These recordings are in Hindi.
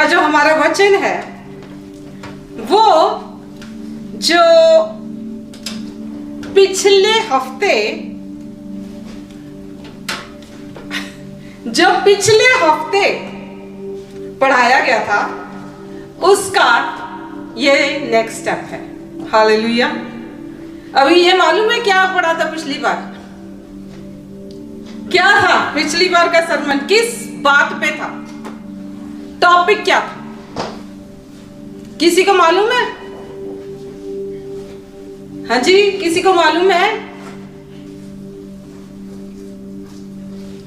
का जो हमारा वचन है वो जो पिछले हफ्ते पढ़ाया गया था उसका ये नेक्स्ट स्टेप है। हालेलुया। अभी ये मालूम है क्या पढ़ा था पिछली बार? क्या था पिछली बार का सरमन? किस बात पे था? टॉपिक क्या था? किसी को मालूम है? हाँ जी, किसी को मालूम है?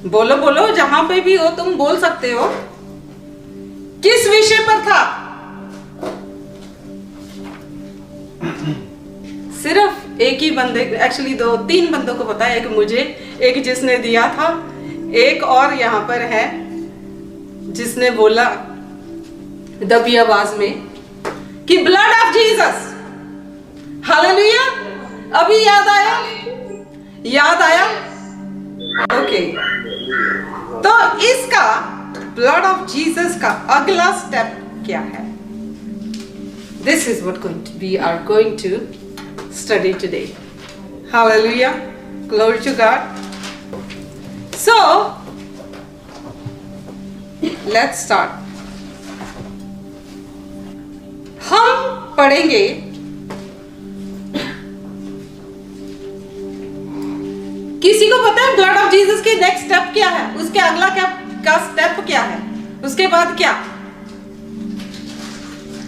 बोलो बोलो, जहां पे भी हो तुम बोल सकते हो। किस विषय पर था? सिर्फ एक ही बंदे, एक्चुअली दो तीन बंदों को पता है, एक मुझे, एक जिसने दिया था, एक और यहां पर है जिसने बोला दबी आवाज में कि ब्लड ऑफ जीसस। हालेलुया। अभी याद आया? याद आया? ओके। तो इसका ब्लड ऑफ जीसस का अगला स्टेप क्या है? This is what we are going to study today. Hallelujah. Glory to God. So, let's start. हम पढ़ेंगे किसी को पता है ब्लड ऑफ जीसस के नेक्स्ट स्टेप क्या है? उसके अगला क्या का स्टेप क्या है? उसके बाद क्या?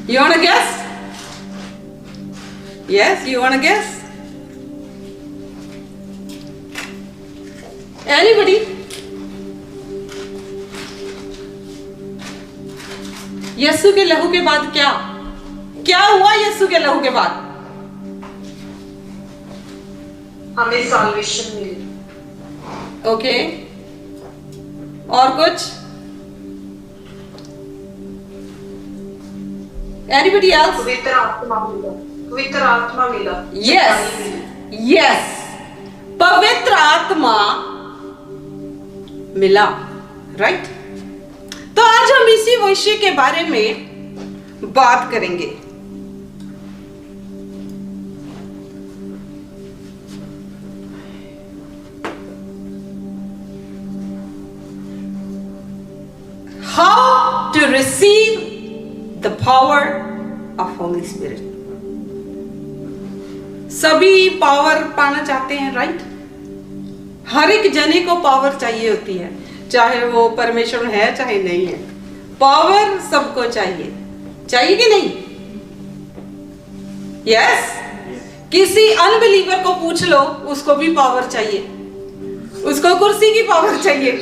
You wanna guess? Yes, you wanna guess? Anybody? यीशु के लहू के बाद क्या? क्या हुआ यीशु के लहू के बाद? हमें सॉल्वेशन मिली। ओके। और कुछ? Anybody else? पवित्र आत्मा मिला। पवित्र आत्मा मिला। यस यस, पवित्र आत्मा मिला। राइट। तो आज हम इसी विषय के बारे में बात करेंगे। How to receive the power of Holy Spirit. सभी पावर पाना चाहते हैं, राइट? हर एक जने को पावर चाहिए होती है, चाहे वो परमेश्वर है चाहे नहीं है। पावर सबको चाहिए, चाहिए कि नहीं? यस। किसी अनबिलीवर को पूछ लो, उसको भी पावर चाहिए, उसको कुर्सी की पावर चाहिए,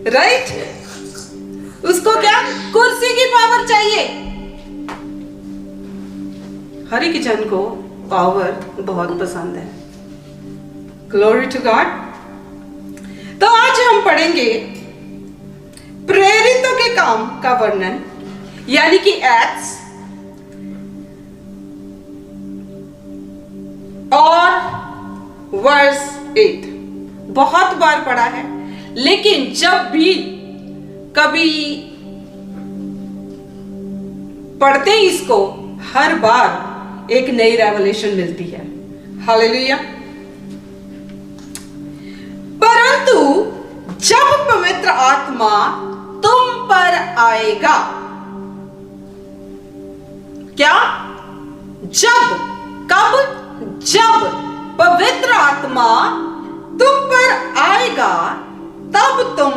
राइट? उसको क्या? कुर्सी की पावर चाहिए। हर एक जन को पावर बहुत पसंद है। Glory to God. तो आज हम पढ़ेंगे प्रेरितों के काम का वर्णन, यानी कि एक्ट्स, और वर्स 8 बहुत बार पढ़ा है, लेकिन जब भी कभी पढ़ते हैं इसको, हर बार एक नई रेवलेशन मिलती है। हालेलुया। परंतु जब पवित्र आत्मा तुम पर आएगा, क्या? जब, कब? जब पवित्र आत्मा तुम पर आएगा तब तुम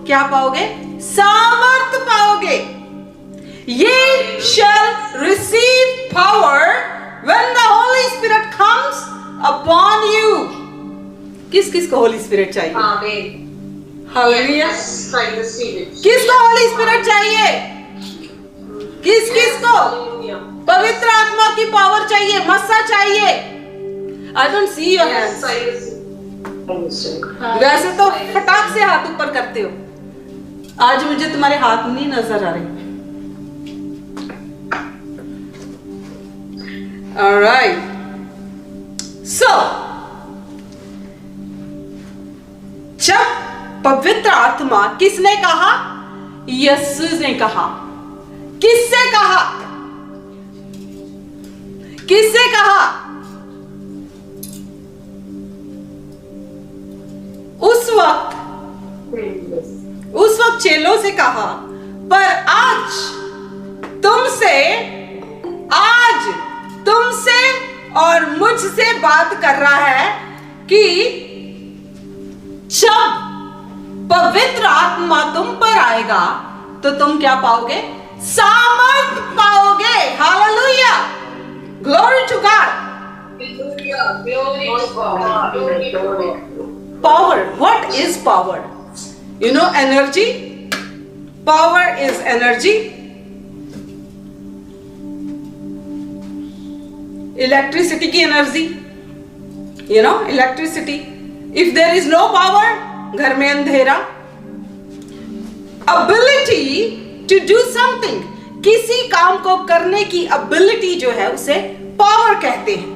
क्या पाओगे? सामर्थ पाओगे। Ye shall receive power when the Holy Spirit comes upon you. किस किस को होली स्पिरिट चाहिए? आमीन। हालेलुया। I receive it. किसको होली स्पिरिट चाहिए? किस किस को? Hallelujah. पवित्र आत्मा की पावर चाहिए, मस्सा चाहिए। I don't see your hands. Yes, I receive. वैसे तो फटाक से हाथ ऊपर करते हो, आज मुझे तुम्हारे हाथ नहीं नजर आ रहे। Alright. So, जब पवित्र आत्मा, किसने कहा? यीशु ने कहा, किससे कहा? किससे कहा? उस वक्त चेलों से कहा, पर आज तुमसे और मुझसे बात कर रहा है कि जब पवित्र आत्मा तुम पर आएगा तो तुम क्या पाओगे? सामर्थ पाओगे। Hallelujah, glory to God. Power. What is power? You know energy? Power is energy. Electricity की energy. You know electricity. If there is no power, घर में अंधेरा. Ability to do something. किसी काम को करने की ability जो है उसे power कहते हैं.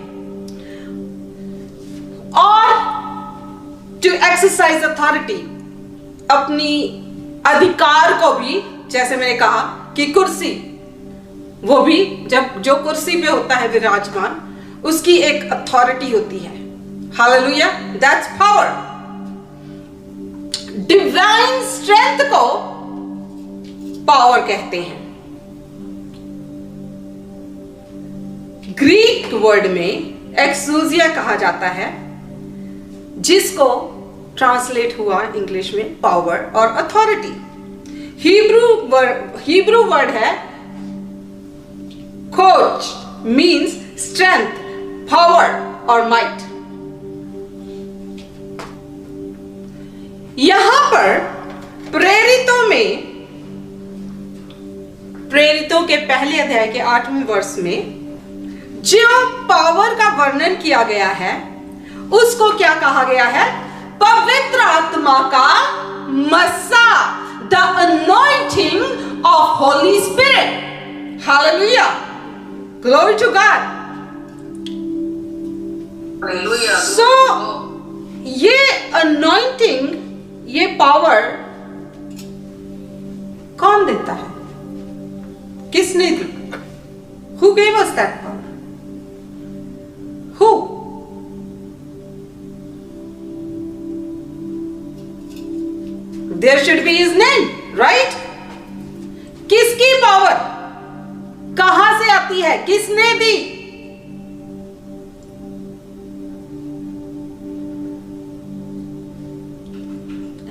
और to exercise authority, अपनी अधिकार को भी, जैसे मैंने कहा कि कुर्सी, वो भी जब जो कुर्सी पे होता है विराजमान, उसकी एक अथॉरिटी होती है। Hallelujah, that's power. Divine strength को पावर कहते हैं। ग्रीक वर्ड में एक्सूजिया कहा जाता है, जिसको ट्रांसलेट हुआ इंग्लिश में पावर और अथॉरिटी। हिब्रू वर्ड है खोज, मीन्स स्ट्रेंथ, पावर और माइट। यहां पर प्रेरितों के पहले अध्याय के 8वें वर्ष में जो पावर का वर्णन किया गया है उसको क्या कहा गया है? पवित्र आत्मा का मस्सा, the anointing of Holy Spirit. Hallelujah, glory to God. So ये अनॉइंटिंग, ये पावर कौन देता है? किसने दी? Who gave us that power? Who? There should be his name, right? किसकी पावर कहां से आती है? किसने दी?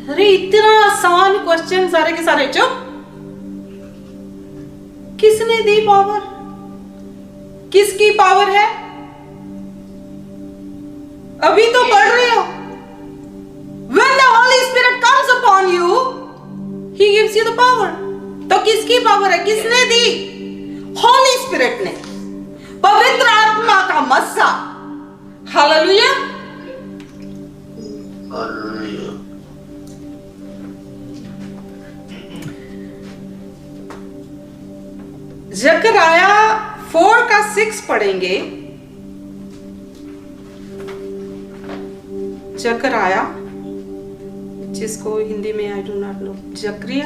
अरे इतना आसान क्वेश्चन, सारे के सारे चुप। किसने दी पावर? किसकी पावर है? अभी तो पढ़ रहे हो। When the Holy Spirit comes upon you, He gives you the power. तो किसकी पावर है? किसने दी? Holy Spirit ने, पवित्र आत्मा का मस्सा। हालेलुया। जकराया 4 का 6 पढ़ेंगे। जकराया, जिसको हिंदी में I do not know, Zechariah,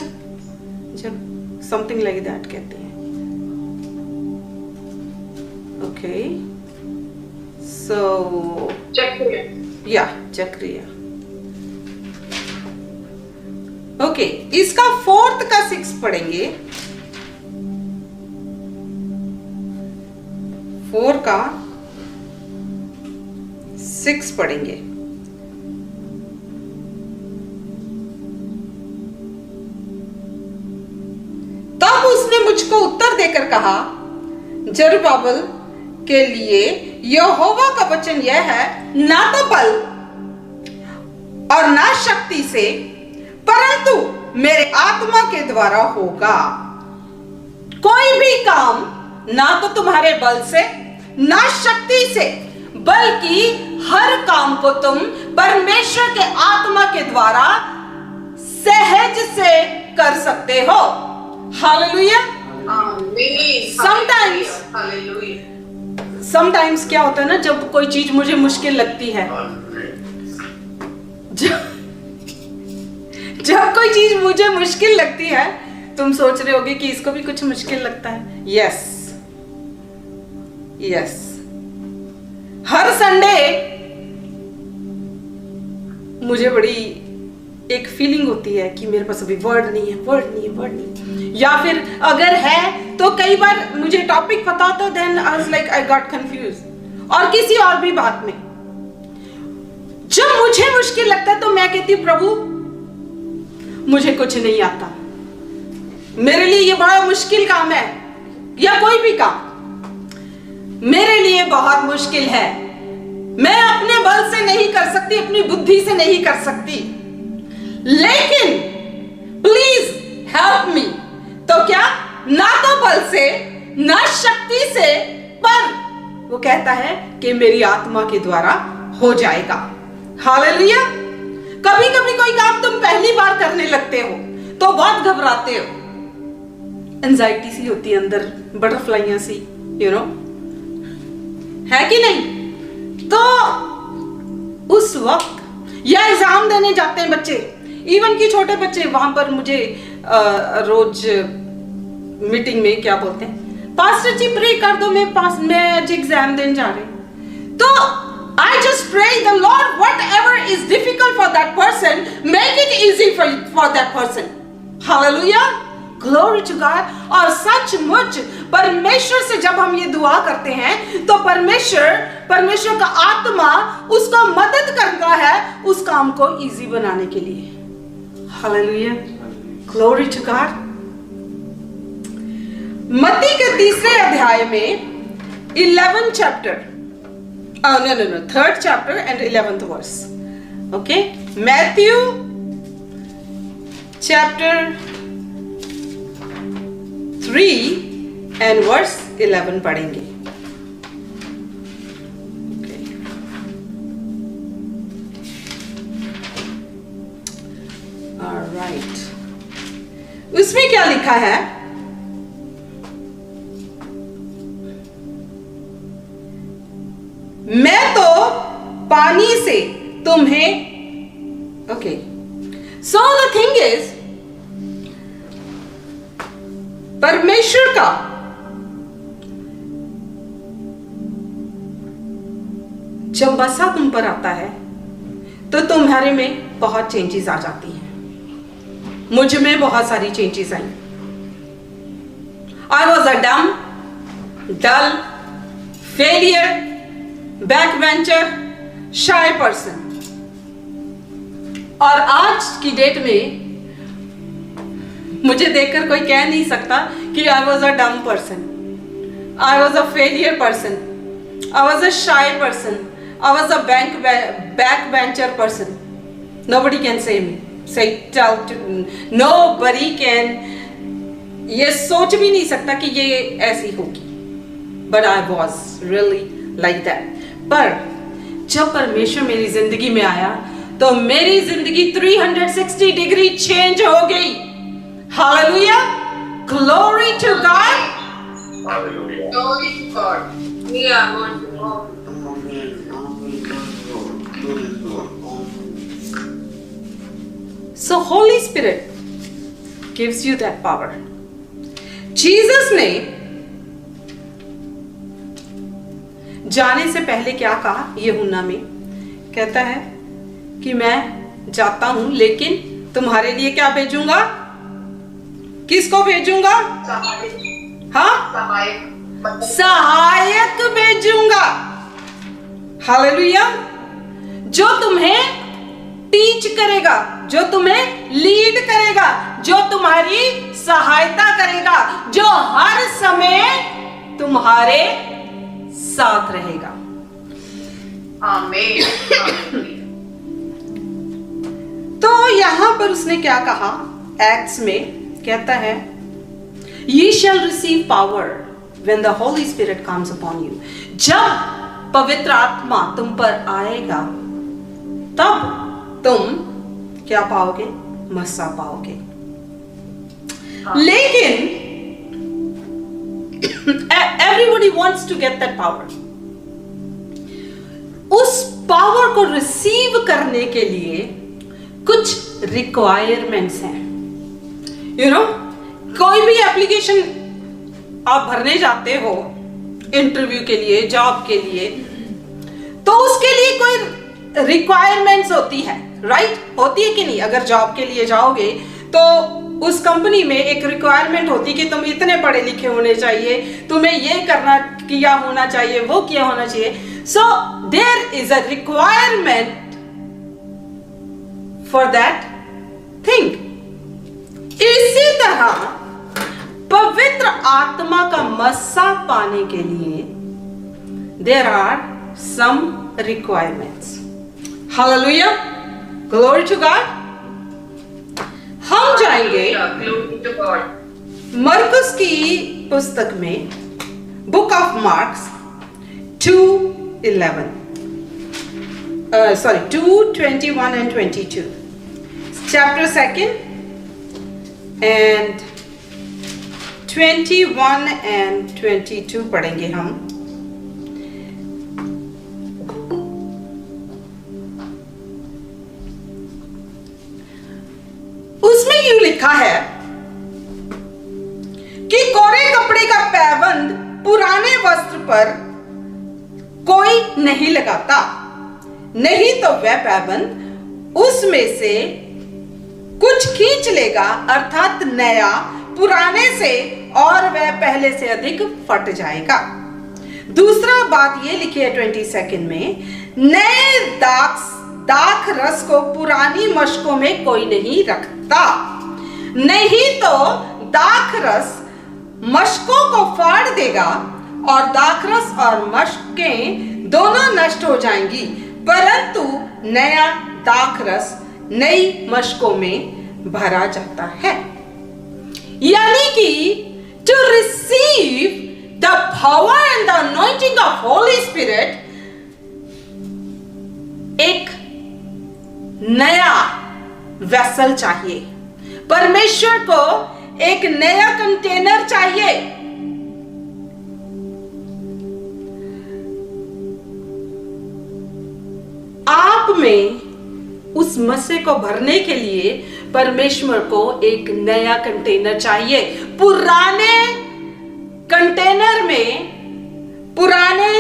something like that कहते हैं। ओके, सो या जकरिया। ओके, इसका 4 का 6 पढ़ेंगे। 4 का 6 पढ़ेंगे। तब उसने मुझको उत्तर देकर कहा, जरुब्बाबेल के लिए यहोवा का वचन यह है, ना तो बल और ना शक्ति से, परंतु मेरे आत्मा के द्वारा होगा। कोई भी काम ना तो तुम्हारे बल से ना शक्ति से, बल्कि हर काम को तुम परमेश्वर के आत्मा के द्वारा सहज से कर सकते हो। हालेलुया। समटाइम्स क्या होता है ना, जब कोई चीज मुझे मुश्किल लगती है, जब कोई चीज मुझे मुश्किल लगती है तुम सोच रहे होगे कि इसको भी कुछ मुश्किल लगता है। यस यस, हर संडे मुझे बड़ी एक फीलिंग होती है कि मेरे पास अभी वर्ड नहीं है, वर्ड नहीं है, वर्ड नहीं, या फिर अगर है तो कई बार मुझे टॉपिक पता होता है, then I was like I got confuse. और किसी और भी बात में जब मुझे मुश्किल लगता है तो मैं कहती हूँ प्रभु मुझे कुछ नहीं आता, मेरे लिए ये बड़ा मुश्किल काम है, या कोई भी काम मेरे लिए बहुत मुश्किल है, मैं अपने बल से नहीं कर सकती, अपनी बुद्धि से नहीं कर सकती, लेकिन प्लीज हेल्प मी। तो क्या, ना तो बल से ना शक्ति से, पर वो कहता है कि मेरी आत्मा के द्वारा हो जाएगा। हालेलुया। कभी कभी कोई काम तुम पहली बार करने लगते हो तो बहुत घबराते हो, एंजाइटी सी होती है अंदर, बटरफ्लाइयां सी, यू नो, है कि नहीं? तो उस वक्त, या एग्जाम देने जाते हैं बच्चे, इवन कि छोटे बच्चे, वहां पर मुझे रोज मीटिंग में क्या बोलते हैं, पास्टर जी प्रे कर दो, मैं आज एग्जाम देने जा रहे, तो I just pray the Lord, whatever is difficult for that person, make it easy for that person. Hallelujah, glory to God। और सचमुच परमेश्वर से जब हम ये दुआ करते हैं तो परमेश्वर का आत्मा उसको मदद करता है उस काम को इजी बनाने के लिए। Hallelujah, glory to God। मत्ती के 3 अध्याय में 11 chapter, no, 3rd chapter and 11th verse. Okay, Matthew chapter 3 and verse 11 पढ़ेंगे। Okay. All right. उसमें क्या लिखा है? मैं तो पानी से तुम्हें, okay, so the thing is, परमेश्वर का जब बसा तुम पर आता है तो तुम्हारे में बहुत चेंजेस आ जाती हैं। मुझ में बहुत सारी changes I. I was a डम, डल, फेलियर, बैकबेंचर, शाय पर्सन, और आज की डेट में मुझे देखकर कोई कह नहीं सकता कि आई was a dumb person, I was a failure person, I was a shy person, I was a backbencher person. Nobody can say me, से नोबडी कैन, ये सोच भी नहीं सकता कि ये ऐसी होगी, but I was really like that. पर जब परमेश्वर मेरी जिंदगी में आया तो मेरी जिंदगी 360 डिग्री चेंज हो गई। Hallelujah, glory to God, Glory to God. Yeah, Lord. So Holy Spirit gives you that power. Jesus ने जाने से पहले क्या कहा? यूहन्ना में कहता है कि मैं जाता हूं लेकिन तुम्हारे लिए क्या भेजूंगा? किसको भेजूंगा? हाँ, सहायक भेजूंगा। हालेलुया, जो तुम्हें टीच करेगा, जो तुम्हें लीड करेगा, जो तुम्हारी सहायता करेगा, जो हर समय तुम्हारे साथ रहेगा। आमीन। तो यहां पर उसने क्या कहा? एक्ट्स में कहता है ye shall receive power when the Holy Spirit comes upon you। जब पवित्र आत्मा तुम पर आएगा तब तुम क्या पाओगे? मस्सा पाओगे। लेकिन everybody wants to get that power। उस पावर को रिसीव करने के लिए कुछ रिक्वायरमेंट्स हैं। यू नो, कोई भी एप्लीकेशन आप भरने जाते हो इंटरव्यू के लिए, जॉब के लिए, तो उसके लिए कोई रिक्वायरमेंट्स होती है, राइट? होती है कि नहीं? अगर जॉब के लिए जाओगे तो उस कंपनी में एक रिक्वायरमेंट होती है कि तुम इतने पढ़े लिखे होने चाहिए, तुम्हें ये करना किया होना चाहिए, वो किया होना चाहिए। So there is a requirement for that thing. इसी तरह पवित्र आत्मा का मस्सा पाने के लिए there are some requirements. Hallelujah, glory to God. हम जाएंगे Glory to God. मरकुस की पुस्तक में, book of Marks 2:11, 2:21 and 22, chapter 2 and 21 and 22 पढ़ेंगे हम। उसमें यूं लिखा है कि कोरे कपड़े का पैबंद पुराने वस्त्र पर कोई नहीं लगाता, नहीं तो वह पैबंद उसमें से कुछ खींच लेगा, अर्थात नया पुराने से, और वह पहले से अधिक फट जाएगा। दूसरा बात ये लिखी है 22 में, नए दाख रस को पुरानी मशकों में कोई नहीं रखता, नहीं तो दाख रस मशकों को फाड़ देगा और दाखरस और मशकें दोनों नष्ट हो जाएंगी, परंतु नया दाखरस नई मशकों में भरा जाता है। यानी कि to receive the power and the anointing of Holy Spirit, एक नया वेसल चाहिए। परमेश्वर को एक नया कंटेनर चाहिए। आप में उस मस्से को भरने के लिए परमेश्वर को एक नया कंटेनर चाहिए। पुराने कंटेनर में, पुराने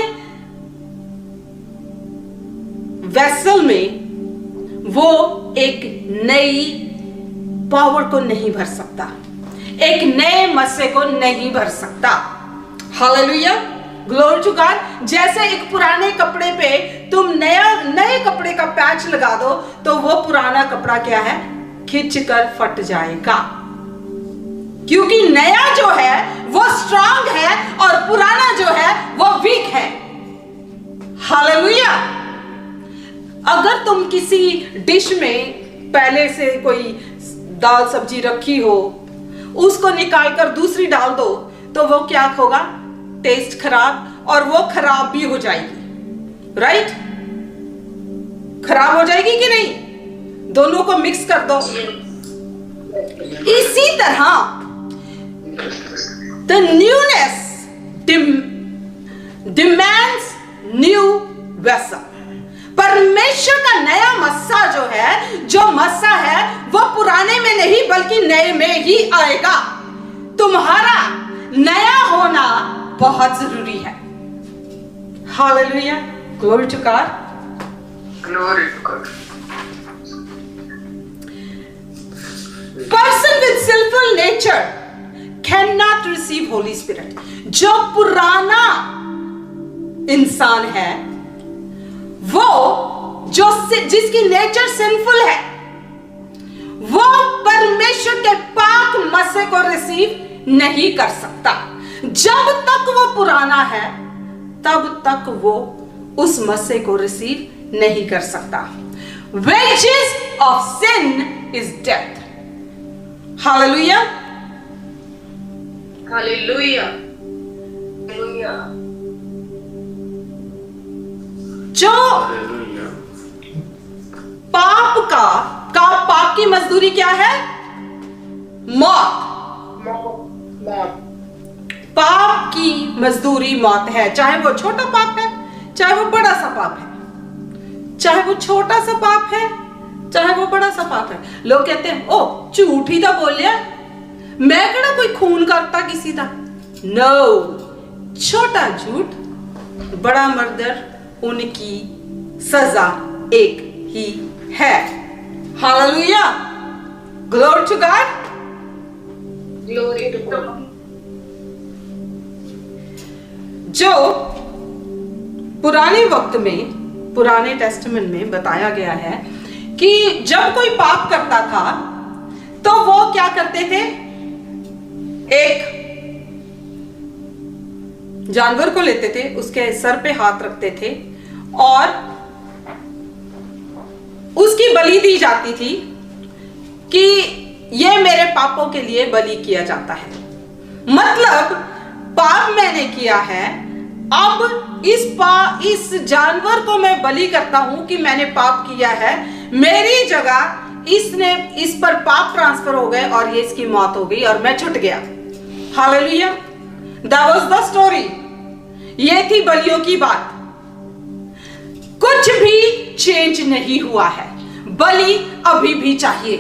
वेसल में वो एक नई पावर को नहीं भर सकता, एक नए मस्से को नहीं भर सकता। Hallelujah, glory to God. जैसे एक पुराने कपड़े पे तुम नए कपड़े का पैच लगा दो तो वो पुराना कपड़ा क्या है, खिंचकर फट जाएगा, क्योंकि नया जो है वो स्ट्रांग है और पुराना जो है वो वीक है। हालेलुया। अगर तुम किसी डिश में पहले से कोई दाल सब्जी रखी हो, उसको निकालकर दूसरी डाल दो तो वो क्या होगा, टेस्ट खराब, और वो खराब भी हो जाएगी, राइट? खराब हो जाएगी कि नहीं? दोनों को मिक्स कर दो। इसी तरह the newness demands new vessel. परमेश्वर का नया मस्सा जो है, जो मस्सा है वो पुराने में नहीं बल्कि नए में ही आएगा। तुम्हारा नया होना बहुत जरूरी है। Hallelujah, glory to God. Glory to God. Person with sinful nature cannot receive Holy Spirit. जो पुराना इंसान है, वो जो जिसकी नेचर सिंफुल है, वो परमेश्वर के पाक मस्से को रिसीव नहीं कर सकता। जब तक वो पुराना है तब तक वो उस मस्से को रिसीव नहीं कर सकता। Wages of sin is death. Hallelujah. Hallelujah. Hallelujah. जो पाप की मजदूरी क्या है? मौत। मौत। पाप की मजदूरी मौत है। चाहे वो छोटा पाप है, चाहे वो बड़ा सा पाप है, चाहे वो छोटा सा पाप है, चाहे वो बड़ा सा पाप है। लोग कहते हैं ओ झूठ ही तो बोलिया, मैं कड़ा कोई खून करता किसी का। नो, छोटा झूठ बड़ा मर्डर, उनकी सजा एक ही है। Hallelujah, glory to God. Glory to God. जो पुराने वक्त में, पुराने टेस्टामेंट में बताया गया है कि जब कोई पाप करता था तो वो क्या करते थे, एक जानवर को लेते थे, उसके सर पे हाथ रखते थे और उसकी बलि दी जाती थी कि ये मेरे पापों के लिए बलि किया जाता है। मतलब पाप मैंने किया है, अब इस जानवर को मैं बलि करता हूं कि मैंने पाप किया है, मेरी जगह इस पर पाप ट्रांसफर हो गए और ये इसकी मौत हो गई और मैं छूट गया। Hallelujah, that was the story. ये थी बलियों की बात। कुछ भी चेंज नहीं हुआ है, बलि अभी भी चाहिए।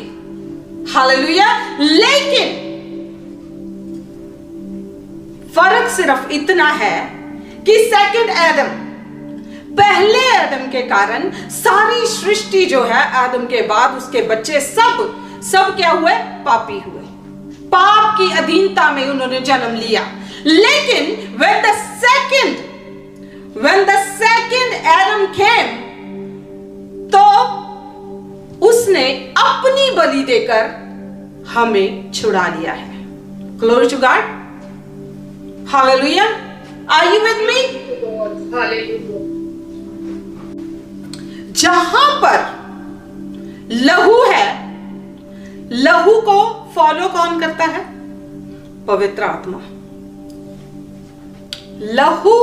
हालेलुया, लेकिन फर्क सिर्फ इतना है कि सेकंड एडम, पहले आदम के कारण सारी सृष्टि जो है, आदम के बाद उसके बच्चे सब क्या हुए, पापी हुए, पाप की अधीनता में उन्होंने जन्म लिया। लेकिन when the second Adam came, तो उसने अपनी बलि देकर हमें छुड़ा लिया है। Glory to God. Hallelujah. Are you with me? Hallelujah. जहां पर लहू है, लहू को फॉलो कौन करता है? पवित्र आत्मा। लहू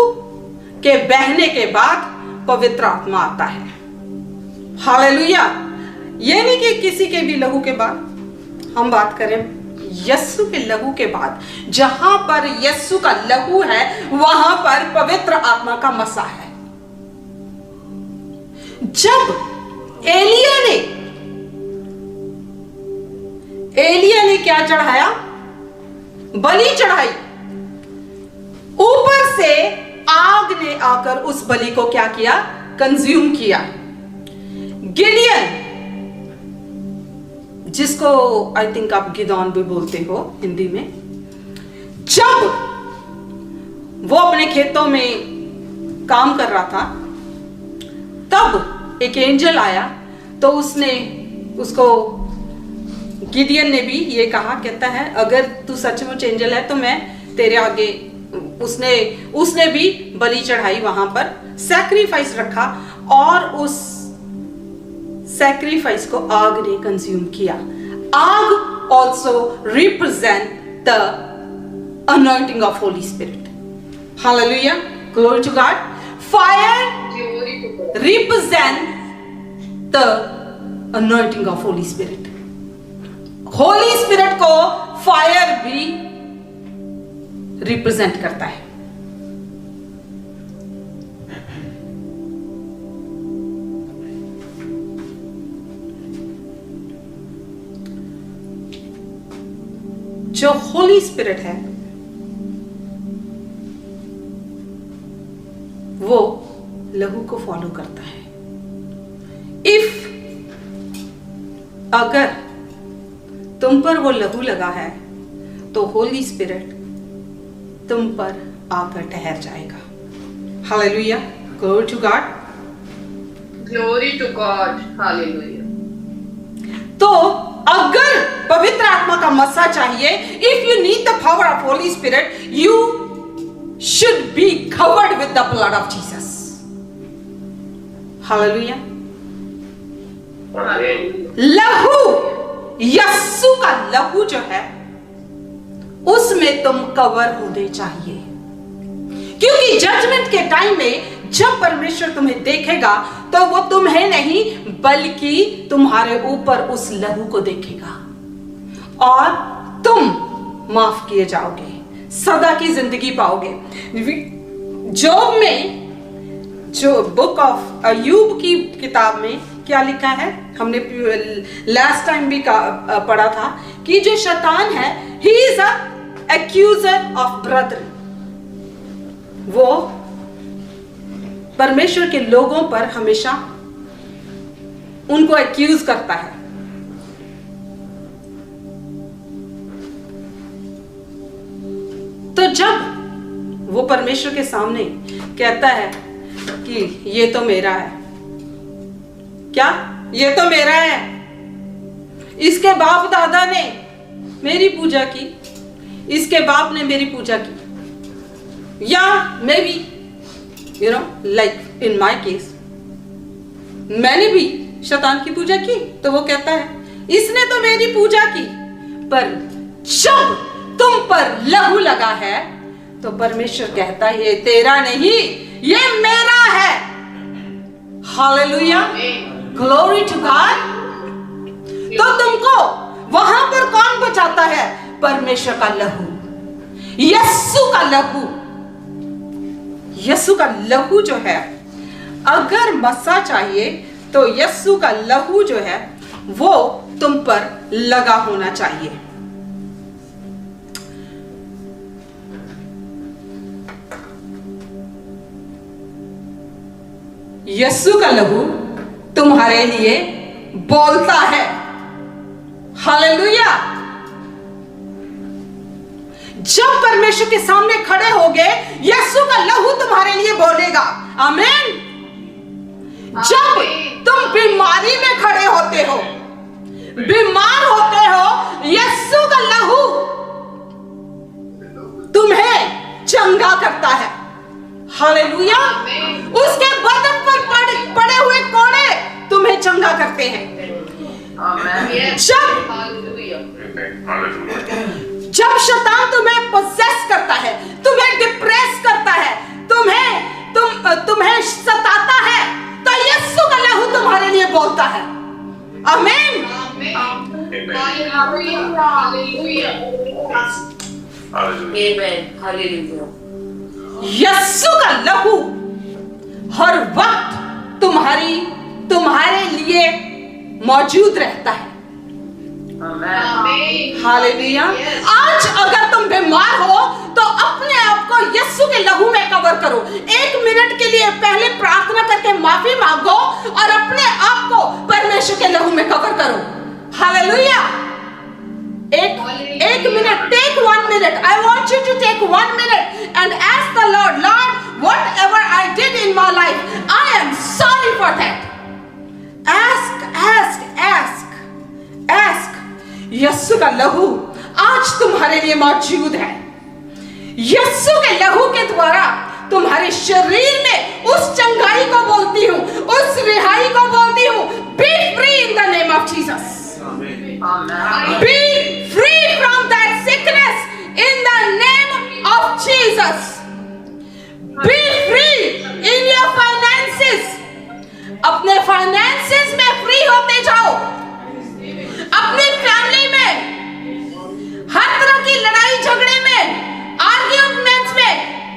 के बहने के बाद पवित्र आत्मा आता है। हालेलुया। ये नहीं कि किसी के भी लहू के बाद, हम बात करें यस्सु के लहू के बाद। जहां पर यस्सु का लहू है वहां पर पवित्र आत्मा का मसा है। जब एलिया ने क्या चढ़ाया? बलि चढ़ाई। ऊपर से आग ने आकर उस बलि को क्या किया? कंज्यूम किया। गिडियन, जिसको आई थिंक आप गिदौन भी बोलते हो हिंदी में, जब वो अपने खेतों में काम कर रहा था तब एक एंजल आया, तो उसको गिडियन ने भी ये कहा, कहता है अगर तू सचमुच एंजल है तो मैं तेरे आगे, उसने भी बलि चढ़ाई, वहां पर सैक्रिफाइस रखा और उस सैक्रिफाइस को आग ने कंज्यूम किया। आग also represent the anointing of Holy Spirit. Hallelujah, glory to God. Fire Glory to God. represent the anointing of Holy Spirit. Holy Spirit को फायर भी रिप्रेजेंट करता है। जो होली स्पिरिट है वो लहू को फॉलो करता है। अगर तुम पर वो लहू लगा है तो होली स्पिरिट तुम पर आकर ठहर जाएगा। Hallelujah, glory to God. Glory to God. Hallelujah. तो अगर पवित्र आत्मा का मसा चाहिए, if you need the power of Holy spirit, you should be covered with the blood of Jesus. Hallelujah. Hallelujah. लहू, यस्सु का लहू जो है उसमें तुम कवर होने चाहिए, क्योंकि जजमेंट के टाइम में जब परमेश्वर तुम्हें देखेगा तो वो तुम्हें नहीं बल्कि तुम्हारे ऊपर उस लहू को देखेगा और तुम माफ किए जाओगे, सदा की जिंदगी पाओगे। जोब में, जो बुक ऑफ अय्यूब की किताब में क्या लिखा है, हमने लास्ट टाइम भी पढ़ा था कि जो शैतान है He is a accuser of brethren. वो परमेश्वर के लोगों पर हमेशा उनको एक्यूज करता है। तो जब वो परमेश्वर के सामने कहता है कि ये तो मेरा है, क्या ये तो मेरा है, इसके बाप दादा ने मेरी पूजा की, इसके बाप ने मेरी पूजा की, या may be like in my case मैंने भी शैतान की पूजा की, तो वो कहता है इसने तो मेरी पूजा की, पर जब तुम पर लहू लगा है तो परमेश्वर कहता है ये तेरा नहीं, ये मेरा है। Hallelujah, glory to God. तो तुमको वहां पर कौन बचाता है? परमेश्वर का लहू, यीशु का लहू। यीशु का लहू जो है, अगर मसा चाहिए तो यीशु का लहू जो है वो तुम पर लगा होना चाहिए। यीशु का लहू तुम्हारे लिए बोलता है। हालेलुया। जब परमेश्वर के सामने खड़े होगे, यीशु का लहू तुम्हारे लिए बोलेगा। आमीन। जब तुम बीमारी में खड़े होते हो, बीमार होते हो, यीशु का लहू तुम्हें चंगा करता है। हालेलुया। उसके बदन पर पड़े हुए कोड़े तुम्हें चंगा करते हैं। जब शैतान तुम्हें पोसेस करता है, तुम्हें डिप्रेस करता है, तुम्हें सताता है, तो यीशु का लहू तुम्हारे लिए बोलता है। आमीन। यीशु का लहू हर वक्त तुम्हारे लिए मौजूद रहता है। हालेलुया। आज अगर तुम बीमार हो तो अपने आप को यीशु के लहू में कवर करो। 1 मिनट के लिए पहले प्रार्थना करके माफी मांगो और अपने आप को परमेश्वर के लहू में कवर करो। हालेलुया। एक minute, take 1 minute. I want you to take 1 minute and ask the Lord, whatever I did in my life, I am sorry for that. Ask. यीशु का लहू आज तुम्हारे लिए मौजूद है। यीशु के लहू के द्वारा तुम्हारे शरीर में उस चंगाई को बोलती हूँ, उस रिहाई को बोलती हूँ। Be free in the name of Jesus. Be free from that sickness in the name of Jesus. Be free in your finances. अपने फाइनेंसेस में फ्री होते जाओ। अपनी फैमिली में हर तरह की लड़ाई झगड़े में, आर्ग्यूमेंट्स में,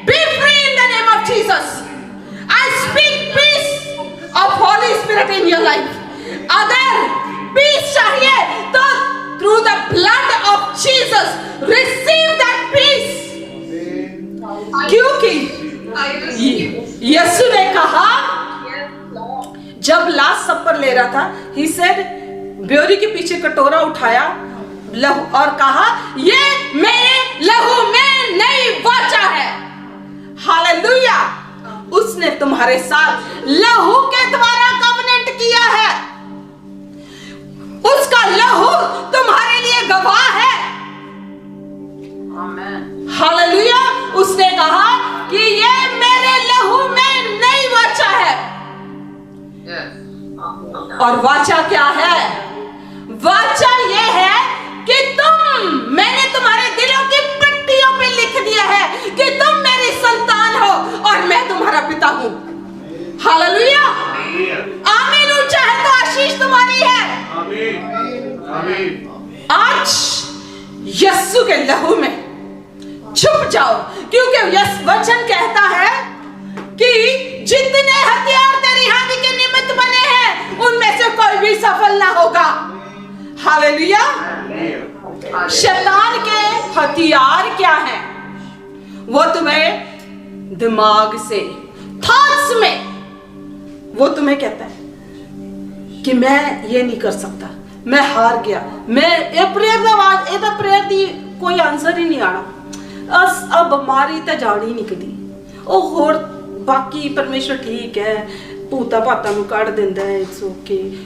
be free in the name of Jesus. I speak peace of Holy Spirit in your life. अगर peace चाहिए तो through the blood of Jesus receive that peace. क्योंकि यीशु ने कहा, जब लास्ट सपर ले रहा था, he said, ब्योरी के पीछे कटोरा उठाया लहू और कहा, ये मेरे लहू में नई वाचा है। हालेलुया। उसने तुम्हारे साथ लहू के द्वारा कवनेंट किया है। उसका लहू तुम्हारे लिए गवाह है। हालेलुया। उसने कहा कि ये मेरे लहू में नई वाचा है। और वाचा क्या है? वाचा ये है कि मैंने तुम्हारे दिलों की पट्टियों पे लिख दिया है कि तुम मेरी संतान हो और मैं तुम्हारा पिता हूं। हालेलुया। आमीन। ऊंचा है तो आशीष तुम्हारी है। आमीन। आज यीशु के लहू में छुप जाओ, क्योंकि यह वचन कहता है कि जितने हथियार तेरी हानि के निमित्त बने हैं, उनमें से कोई भी सफल ना होगा। हालेलुया। शैतान के हथियार क्या हैं? वो तुम्हें दिमाग से, थॉट्स में, वो तुम्हें कहता है कि मैं ये नहीं कर सकता, मैं हार गया, मैं ये प्रेयर दी कोई आंसर ही नहीं आना, अब मारी तो जानी नहीं कदी, ਉਹ ਹੋਰ ਬਾਕੀ ਪਰਮੇਸ਼ਰ ਠੀਕ ਹੈ, ਭੂਤਾ ਭਾਤਾਂ ਨੂੰ ਕੱਢ ਦਿੰਦਾ ਹੈ, it's okay,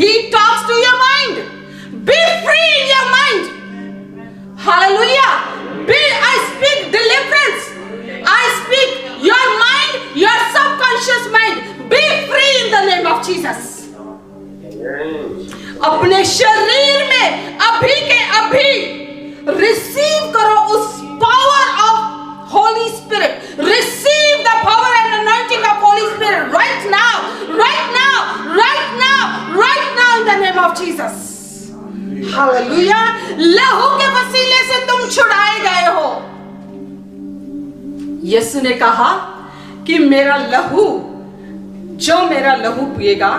he talks to your mind. Be free in your mind. Hallelujah. I speak deliverance. I speak your mind, your subconscious mind. Be free in the name of Jesus. अपने शरीर में अभी के अभी रिसीव करो उस power of Holy Spirit. Receive the power and anointing of Holy Spirit right now, right now, right now, right now in the name of Jesus. Hallelujah. लहू के वसीले से तुम छुड़ाए गए हो. यीशु ने कहा कि मेरा लहू, जो मेरा लहू पिएगा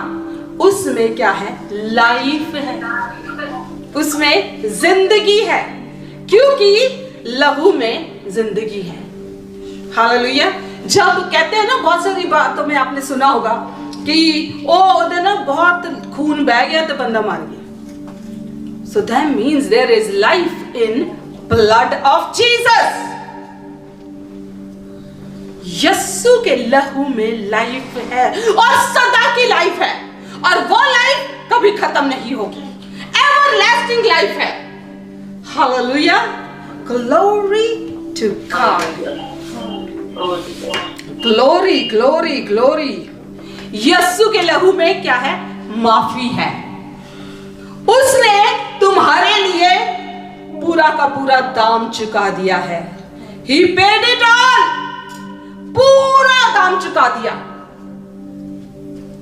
उसमें क्या है? लाइफ है, उसमें जिंदगी है, क्योंकि लहू में जिंदगी है. हालेलुया. जब कहते हैं ना, बहुत सारी बातों में आपने सुना होगा कि ओ ना बहुत खून बह गया तो बंदा मर गया. So that means there is life in blood of Jesus. यीशु के लहू में लाइफ है और सदा की लाइफ है, और वो लाइफ कभी खत्म नहीं होगी. एवरलास्टिंग लाइफ है. Hallelujah. Glory to God. Glory, glory, glory. यीशु के लहू में क्या है? माफी है. उसने तुम्हारे लिए पूरा का पूरा दाम चुका दिया है. He paid it all. पूरा दाम चुका दिया.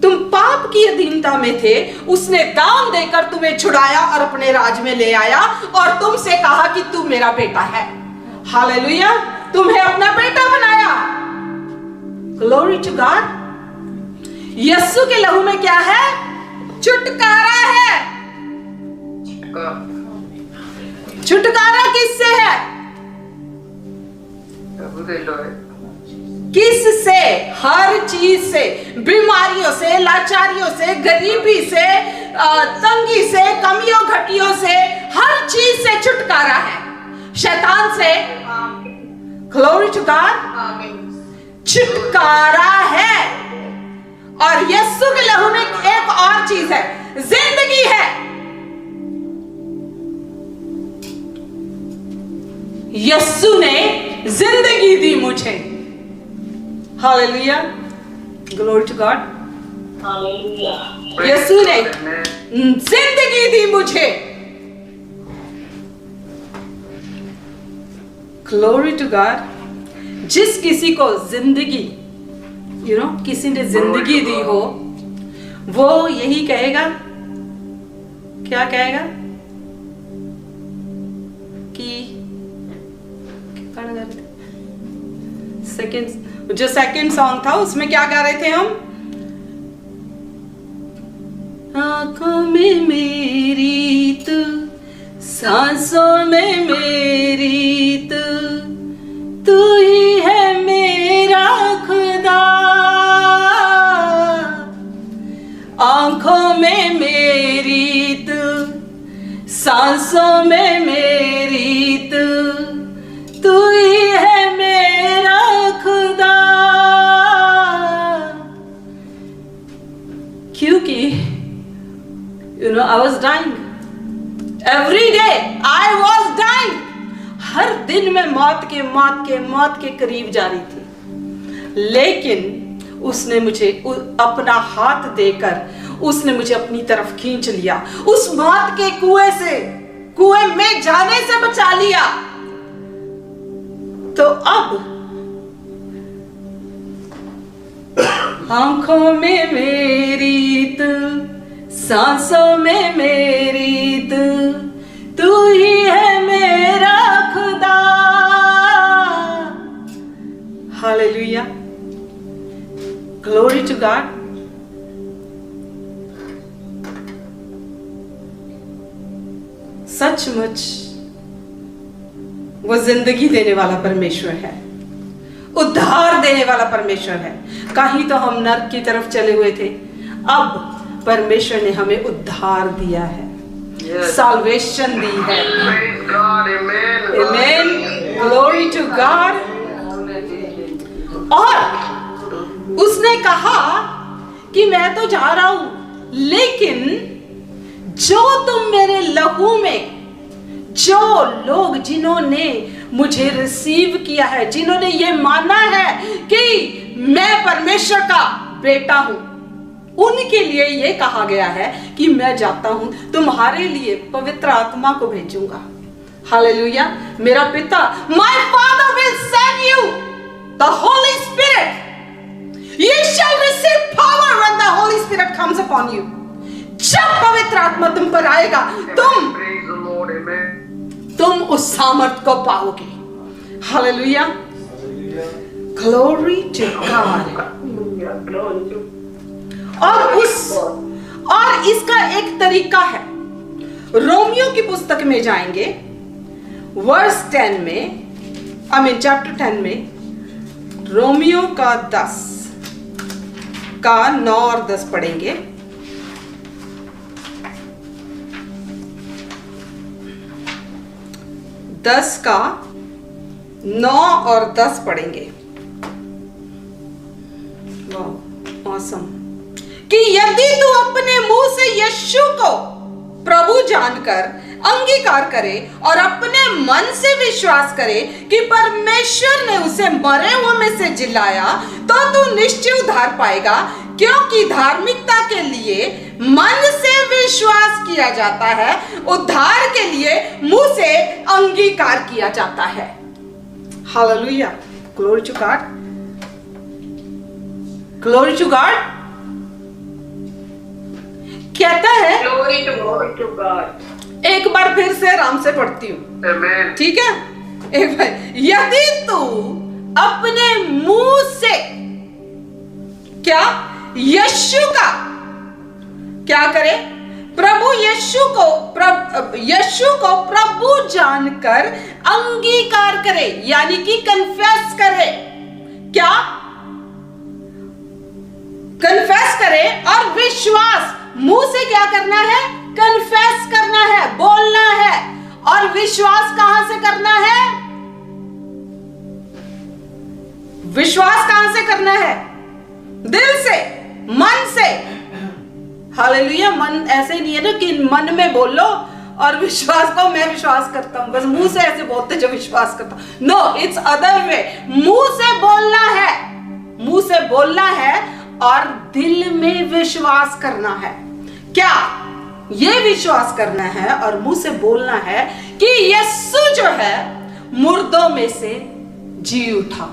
तुम पाप की अधीनता में थे, उसने दाम देकर तुम्हें छुड़ाया और अपने राज में ले आया और तुमसे कहा कि तू मेरा बेटा है. हालेलुया. तुम्हें अपना बेटा बनाया. Glory to God. यीशु के लहू में क्या है? छुटकारा है. छुटकारा किससे है? किससे? हर चीज से, बीमारियों से, लाचारियों से, गरीबी से, तंगी से, कमियों घटियों से, हर चीज से छुटकारा है. शैतान से, ग्लोरी टू गॉड, छुटकारा है. और यीशु के लहू में एक और चीज है, जिंदगी है. यीशु ने जिंदगी दी मुझे. Hallelujah. Glory to God. Yeshu ने जिंदगी दी मुझे. Glory to God. जिस किसी को जिंदगी, किसी ने जिंदगी दी हो, वो यही कहेगा, क्या कहेगा कि जो सेकंड सॉन्ग था उसमें क्या गा रहे थे हम? आंखों में मेरी तू, सांसों में मेरी तू, तू ही है मेरा खुदा. आंखों में मेरी तू, सांसों में मेरी तू, तू ही है मेरा खुदा. क्योंकि I was dying. Every day I was dying. हर दिन मैं मौत के करीब जा रही थी. लेकिन उसने मुझे अपना हाथ देकर उसने मुझे अपनी तरफ खींच लिया. उस मौत के कुएं में जाने से बचा लिया. तो अब आंखों में मेरी तू, सांसों में मेरी तू, तू ही है मेरा खुदा. हालेलुया. Glory to God. सचमुच वो जिंदगी देने वाला परमेश्वर है, उद्धार देने वाला परमेश्वर है। कहीं तो हम नरक की तरफ चले हुए थे, अब परमेश्वर ने हमें उद्धार दिया है, साल्वेशन दी है। Praise God, amen. Amen. Glory to God. और उसने कहा कि मैं तो जा रहा हूं, लेकिन जो तुम मेरे लहू में, जो लोग जिन्होंने मुझे रिसीव किया है, जिन्होंने ये माना है कि मैं परमेश्वर का बेटा हूं, उनके लिए ये कहा गया है कि मैं जाता हूं, तुम्हारे लिए पवित्र आत्मा को भेजूंगा। हालेलुया। मेरा पिता, my father will send you the Holy Spirit. You shall receive power when the Holy Spirit comes upon you. जब पवित्र आत्मा तुम पर आएगा, Praise the Lord, amen. तुम उस सामर्थ को पाओगे। हालेलुया। Glory to God. और इसका एक तरीका है। रोमियो की पुस्तक में जाएंगे, वर्स 10 में, चैप्टर 10 में, रोमियो का 10 का 9 और 10 पढ़ेंगे। दस का 9 और 10 पढ़ेंगे। मौसम कि यदि तू अपने मुंह से यीशु को प्रभु जानकर अंगीकार करे और अपने मन से विश्वास करे कि परमेश्वर ने उसे मरे हुए में से जिलाया, तो तू निश्चय उद्धार पाएगा, क्योंकि धार्मिकता के लिए मन से विश्वास किया जाता है, उद्धार के लिए मुंह से अंगीकार किया जाता है। Hallelujah. Glory to God. Glory to God. कहता है, Glory to God. एक बार फिर से आराम से पढ़ती हूं, Amen. ठीक है? एक बार, यदि तू अपने मुंह से क्या यीशु का क्या करे, प्रभु यीशु को प्रभु जानकर अंगीकार करे, यानी कि कन्फेस करे, क्या कन्फेस करे, और विश्वास, मुंह से क्या करना है, कन्फेस करना है, बोलना है, और विश्वास कहां से करना है, विश्वास कहां से करना है, दिल से, मन से। हालेलुया। मन ऐसे नहीं है ना कि मन में बोल लो और विश्वास को मैं विश्वास करता हूं, बस मुंह से ऐसे बोलते जो विश्वास करता हूं। No, it's other way. मुंह से बोलना है, मुंह से बोलना है और दिल में विश्वास करना है। क्या ये विश्वास करना है और मुंह से बोलना है कि यीशु जो है मुर्दों में से जी उठा,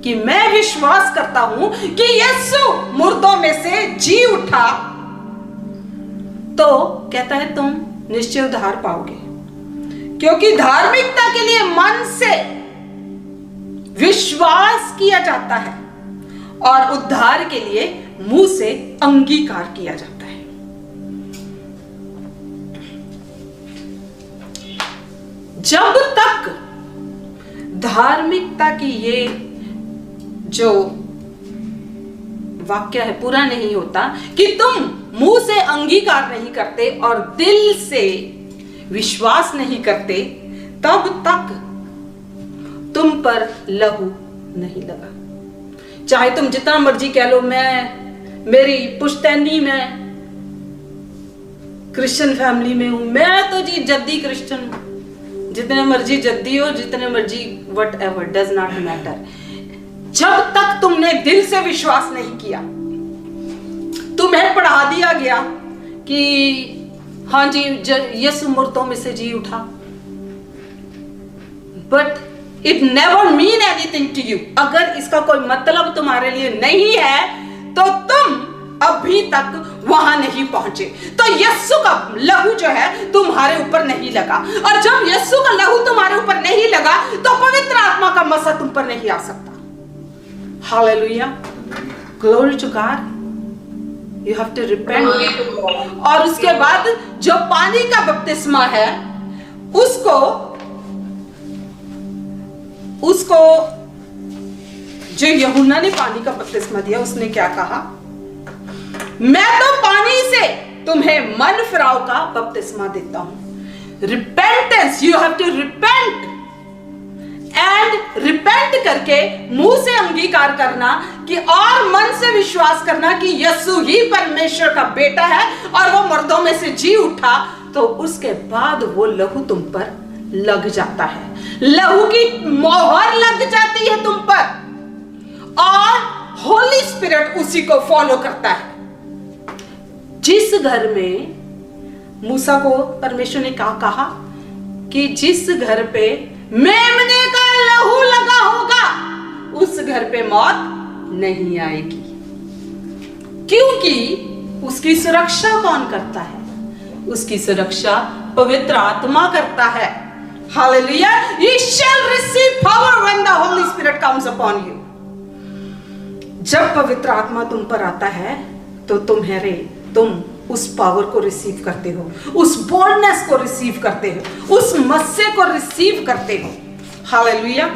कि मैं विश्वास करता हूं कि यीशु मुर्दों में से जी उठा, तो कहता है तुम निश्चय उद्धार पाओगे, क्योंकि धार्मिकता के लिए मन से विश्वास किया जाता है और उद्धार के लिए मुंह से अंगीकार किया जाता है। जब तक धार्मिकता की ये जो वाक्य है पूरा नहीं होता कि तुम मुंह से अंगीकार नहीं करते और दिल से विश्वास नहीं करते, तब तक तुम पर लहू नहीं लगा। चाहे तुम जितना मर्जी कह लो, मेरी पुश्तैनी में क्रिश्चियन फैमिली में हूं, मैं तो जी जद्दी क्रिश्चियन हूं, जितने मर्जी जद्दी हो, जितने मर्जी what ever, does not matter. जब तक तुमने दिल से विश्वास नहीं किया, तुम्हें पढ़ा दिया गया कि हाँ जी यीशु मुर्दों में से जी उठा, but it never mean anything to you. अगर इसका कोई मतलब तुम्हारे लिए नहीं है तो तुम अभी तक वहां नहीं पहुंचे, तो यीशु का लहू जो है तुम्हारे ऊपर नहीं लगा, और जब यीशु का लहू तुम्हारे ऊपर नहीं लगा तो पवित्र आत्मा का मसा तुम पर नहीं आ सकता। Hallelujah. Glory to God. You have to repent. और उसके बाद जो पानी का बपतिस्मा है उसको जो यूहन्ना ने पानी का बपतिस्मा दिया, उसने क्या कहा? मैं तो पानी से तुम्हें मन फिराव का बपतिस्मा देता हूं। Repentance, you have to repent and repent करके मुंह से अंगीकार करना कि और मन से विश्वास करना कि यीशु ही परमेश्वर का बेटा है और वो मर्दों में से जी उठा, तो उसके बाद वो लहू तुम पर लग जाता है, लहू की मोहर लग जाती है तुम पर और होली स्पिरिट उसी को फॉलो करता है। जिस घर में मूसा को परमेश्वर ने क्या कहा कि जिस घर पे मेमने का लहू लगा होगा उस घर पे मौत नहीं आएगी, क्योंकि उसकी सुरक्षा कौन करता है? उसकी सुरक्षा पवित्र आत्मा करता है। Hallelujah. You shall receive power when the Holy Spirit comes upon you। जब पवित्र आत्मा तुम पर आता है तो तुम उस पावर को रिसीव करते हो, उस बोल्डनेस को रिसीव करते हो, उस मस्से को रिसीव करते हो। हालेलुया।